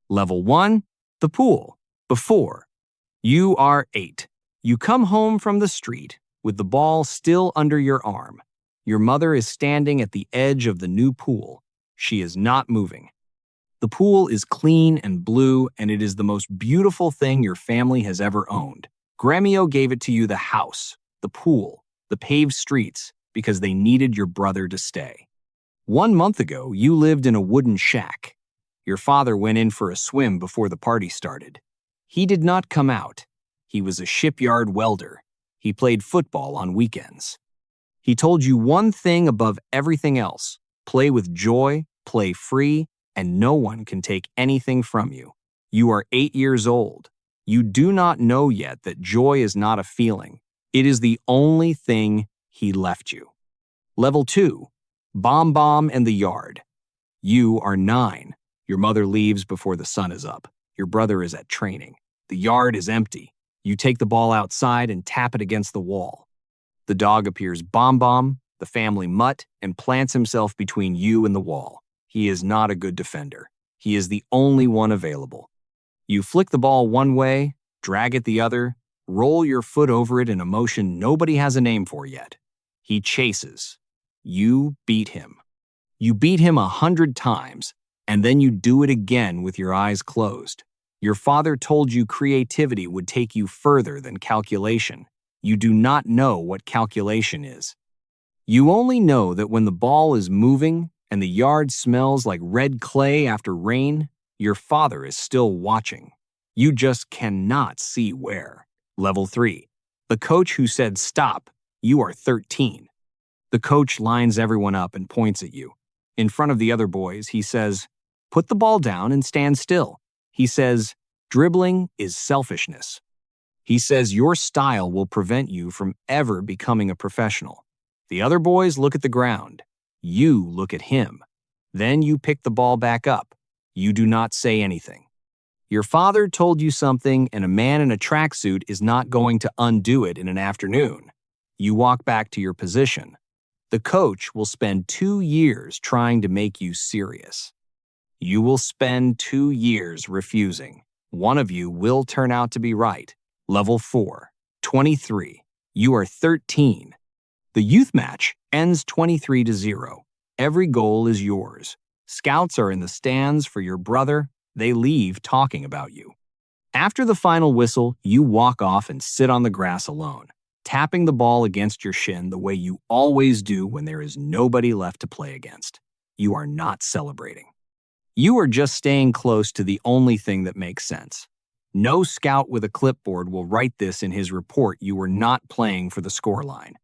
Level 1, the pool. Before. You are 8. You come home from the street with the ball still under your arm. Your mother is standing at the edge of the new pool. She is not moving. The pool is clean and blue, and it is the most beautiful thing your family has ever owned. Gremio gave it to you: the house, the pool, the paved streets, because they needed your brother to stay. 1 month ago, you lived in a wooden shack. Your father went in for a swim before the party started. He did not come out. He was a shipyard welder. He played football on weekends. He told you one thing above everything else: play with joy, play free, and no one can take anything from you. You are 8 years old. You do not know yet that joy is not a feeling. It is the only thing he left you. Level 2, Bombom and the yard. You are 9. Your mother leaves before the sun is up. Your brother is at training. The yard is empty. You take the ball outside and tap it against the wall. The dog appears Bombom, the family mutt, and plants himself between you and the wall. He is not a good defender. He is the only one available. You flick the ball one way, drag it the other, roll your foot over it in a motion nobody has a name for yet. He chases. You beat him. You beat him 100 times, and then you do it again with your eyes closed. Your father told you creativity would take you further than calculation. You do not know what calculation is. You only know that when the ball is moving and the yard smells like red clay after rain, your father is still watching. You just cannot see where. Level 3. The coach who said stop. You are 13. The coach lines everyone up and points at you. In front of the other boys, he says, put the ball down and stand still. He says, dribbling is selfishness. He says your style will prevent you from ever becoming a professional. The other boys look at the ground. You look at him. Then you pick the ball back up. You do not say anything. Your father told you something, and a man in a tracksuit is not going to undo it in an afternoon. You walk back to your position. The coach will spend 2 years trying to make you serious. You will spend 2 years refusing. One of you will turn out to be right. Level 4, 23. You are 13. The youth match ends 23-0. Every goal is yours. Scouts are in the stands for your brother. They leave talking about you. After the final whistle, you walk off and sit on the grass alone, tapping the ball against your shin the way you always do when there is nobody left to play against. You are not celebrating. You are just staying close to the only thing that makes sense. No scout with a clipboard will write this in his report. You were not playing for the scoreline.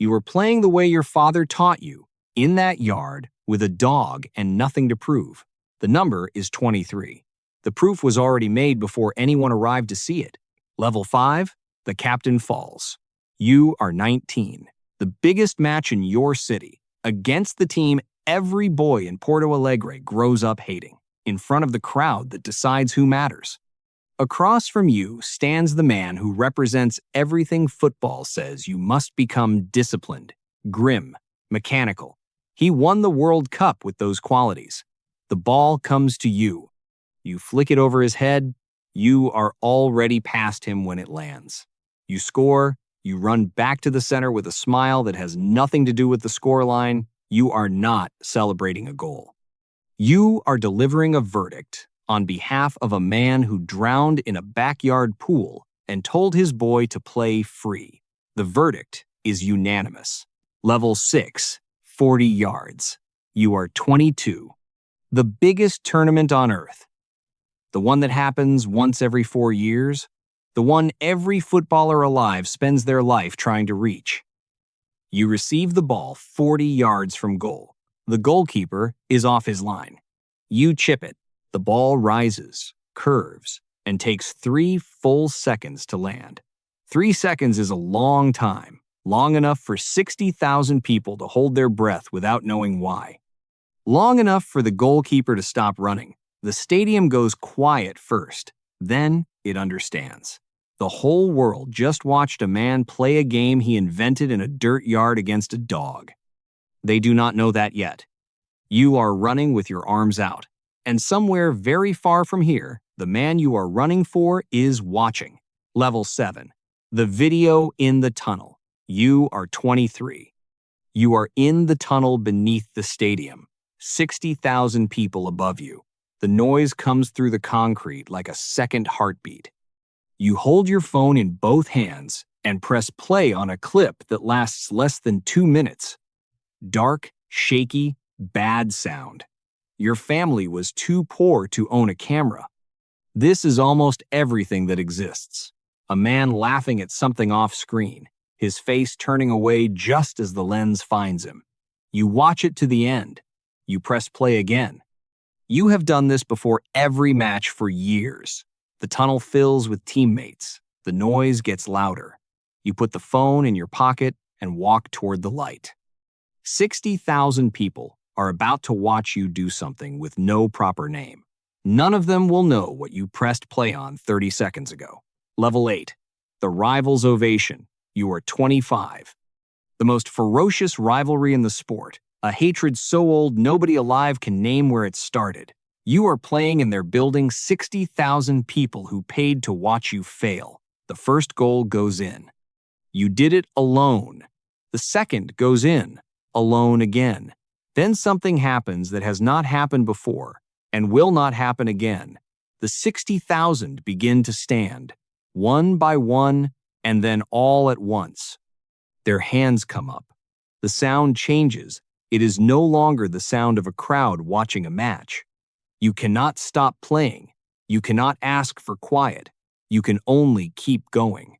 You were playing the way your father taught you, in that yard, with a dog and nothing to prove. The number is 23. The proof was already made before anyone arrived to see it. Level 5, the captain falls. You are 19. The biggest match in your city, against the team every boy in Porto Alegre grows up hating, in front of the crowd that decides who matters. Across from you stands the man who represents everything football says you must become: disciplined, grim, mechanical. He won the World Cup with those qualities. The ball comes to you. You flick it over his head. You are already past him when it lands. You score. You run back to the center with a smile that has nothing to do with the scoreline. You are not celebrating a goal. You are delivering a verdict on behalf of a man who drowned in a backyard pool and told his boy to play free. The verdict is unanimous. Level 6, 40 yards. You are 22. The biggest tournament on earth. The one that happens once every 4 years. The one every footballer alive spends their life trying to reach. You receive the ball 40 yards from goal. The goalkeeper is off his line. You chip it. The ball rises, curves, and takes 3 full seconds to land. 3 seconds is a long time, long enough for 60,000 people to hold their breath without knowing why. Long enough for the goalkeeper to stop running. The stadium goes quiet first, then it understands. The whole world just watched a man play a game he invented in a dirt yard against a dog. They do not know that yet. You are running with your arms out. And somewhere very far from here, the man you are running for is watching. Level 7. The video in the tunnel. You are 23. You are in the tunnel beneath the stadium. 60,000 people above you. The noise comes through the concrete like a second heartbeat. You hold your phone in both hands and press play on a clip that lasts less than 2 minutes. Dark, shaky, bad sound. Your family was too poor to own a camera. This is almost everything that exists. A man laughing at something off screen, his face turning away just as the lens finds him. You watch it to the end. You press play again. You have done this before every match for years. The tunnel fills with teammates. The noise gets louder. You put the phone in your pocket and walk toward the light. 60,000 people are about to watch you do something with no proper name. None of them will know what you pressed play on 30 seconds ago. Level 8. The rival's ovation. You are 25. The most ferocious rivalry in the sport. A hatred so old nobody alive can name where it started. You are playing in their building 60,000 people who paid to watch you fail. The first goal goes in. You did it alone. The second goes in. Alone again. Then something happens that has not happened before and will not happen again. The 60,000 begin to stand, one by one, and then all at once. Their hands come up. The sound changes. It is no longer the sound of a crowd watching a match. You cannot stop playing. You cannot ask for quiet. You can only keep going.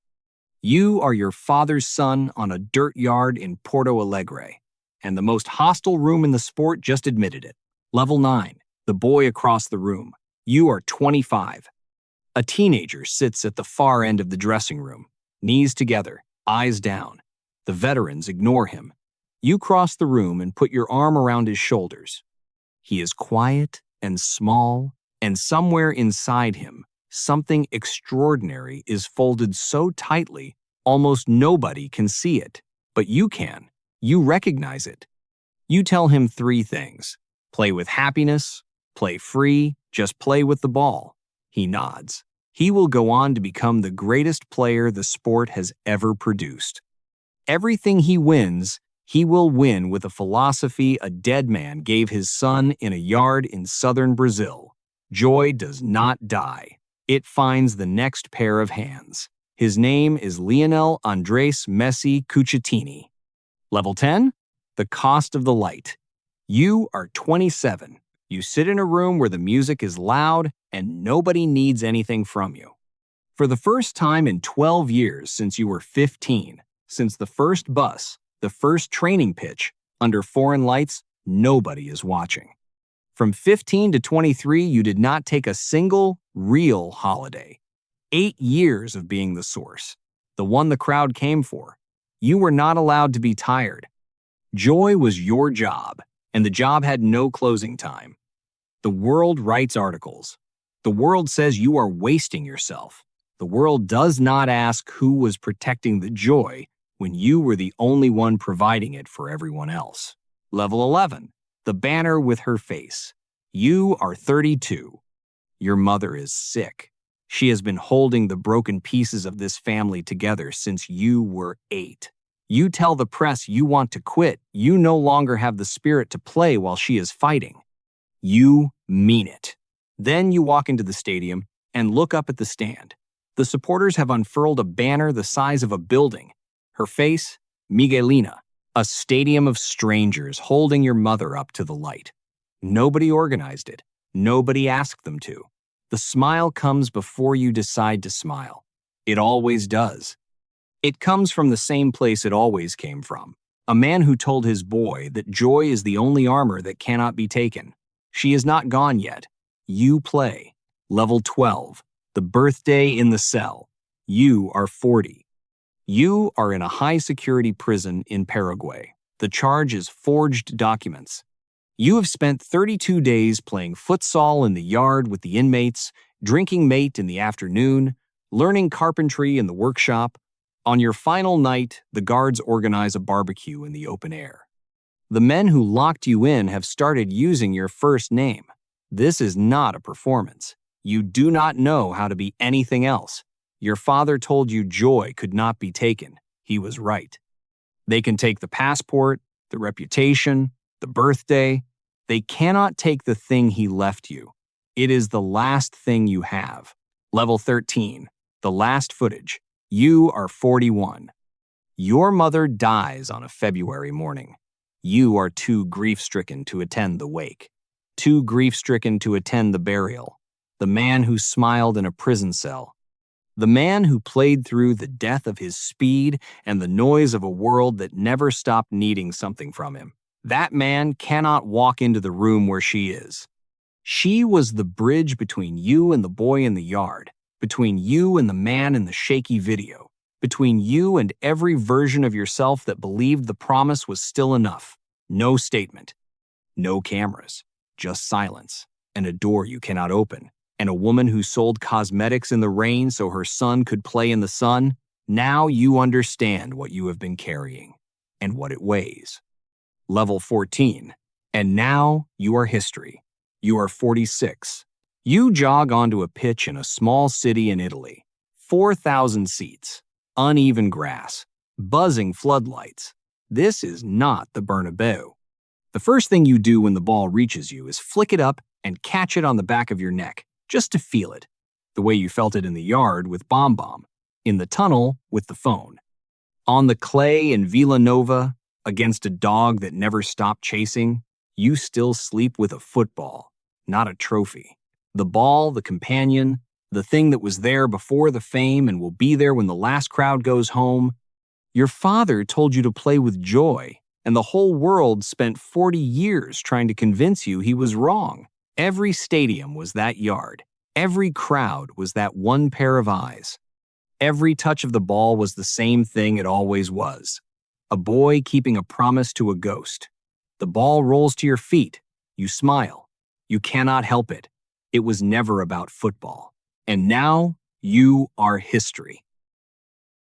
You are your father's son on a dirt yard in Porto Alegre, and the most hostile room in the sport just admitted it. Level 9. The boy across the room. You are 25. A teenager sits at the far end of the dressing room, knees together, eyes down. The veterans ignore him. You cross the room and put your arm around his shoulders. He is quiet and small, and somewhere inside him, something extraordinary is folded so tightly almost nobody can see it. But you can. You recognize it. You tell him 3 things. Play with happiness, play free, just play with the ball. He nods. He will go on to become the greatest player the sport has ever produced. Everything he wins, he will win with a philosophy a dead man gave his son in a yard in southern Brazil. Joy does not die. It finds the next pair of hands. His name is Lionel Andres Messi Cuccittini. Level 10. The cost of the light. You are 27. You sit in a room where the music is loud and nobody needs anything from you. For the first time in 12 years since you were 15, since the first bus, the first training pitch, under foreign lights, nobody is watching. From 15 to 23, you did not take a single real holiday. 8 years of being the source, the one the crowd came for. You were not allowed to be tired. Joy was your job, and the job had no closing time. The world writes articles. The world says you are wasting yourself. The world does not ask who was protecting the joy when you were the only one providing it for everyone else. Level 11. The banner with her face. You are 32. Your mother is sick. She has been holding the broken pieces of this family together since you were 8. You tell the press you want to quit. You no longer have the spirit to play while she is fighting. You mean it. Then you walk into the stadium and look up at the stand. The supporters have unfurled a banner the size of a building. Her face, Miguelina, a stadium of strangers holding your mother up to the light. Nobody organized it. Nobody asked them to. The smile comes before you decide to smile. It always does. It comes from the same place it always came from. A man who told his boy that joy is the only armor that cannot be taken. She is not gone yet. You play. Level 12. The birthday in the cell. You are 40. You are in a high-security prison in Paraguay. The charge is forged documents. You have spent 32 days playing futsal in the yard with the inmates, drinking mate in the afternoon, learning carpentry in the workshop. On your final night, the guards organize a barbecue in the open air. The men who locked you in have started using your first name. This is not a performance. You do not know how to be anything else. Your father told you joy could not be taken. He was right. They can take the passport, the reputation, the birthday. They cannot take the thing he left you. It is the last thing you have. Level 13. The last footage. You are 41. Your mother dies on a February morning. You are too grief-stricken to attend the wake. Too grief-stricken to attend the burial. The man who smiled in a prison cell. The man who played through the death of his speed and the noise of a world that never stopped needing something from him. That man cannot walk into the room where she is. She was the bridge between you and the boy in the yard, between you and the man in the shaky video, between you and every version of yourself that believed the promise was still enough. No statement, no cameras, just silence, and a door you cannot open, and a woman who sold cosmetics in the rain so her son could play in the sun. Now you understand what you have been carrying and what it weighs. Level 14. And now you are history. You are 46. You jog onto a pitch in a small city in Italy. 4,000 seats, uneven grass, buzzing floodlights. This is not the Bernabeu. The first thing you do when the ball reaches you is flick it up and catch it on the back of your neck, just to feel it. The way you felt it in the yard with Bombom, in the tunnel with the phone, on the clay in Villanova, against a dog that never stopped chasing. You still sleep with a football, not a trophy. The ball, the companion, the thing that was there before the fame and will be there when the last crowd goes home. Your father told you to play with joy, and the whole world spent 40 years trying to convince you he was wrong. Every stadium was that yard. Every crowd was that one pair of eyes. Every touch of the ball was the same thing it always was. A boy keeping a promise to a ghost. The ball rolls to your feet. You smile. You cannot help it. It was never about football. And now you are history.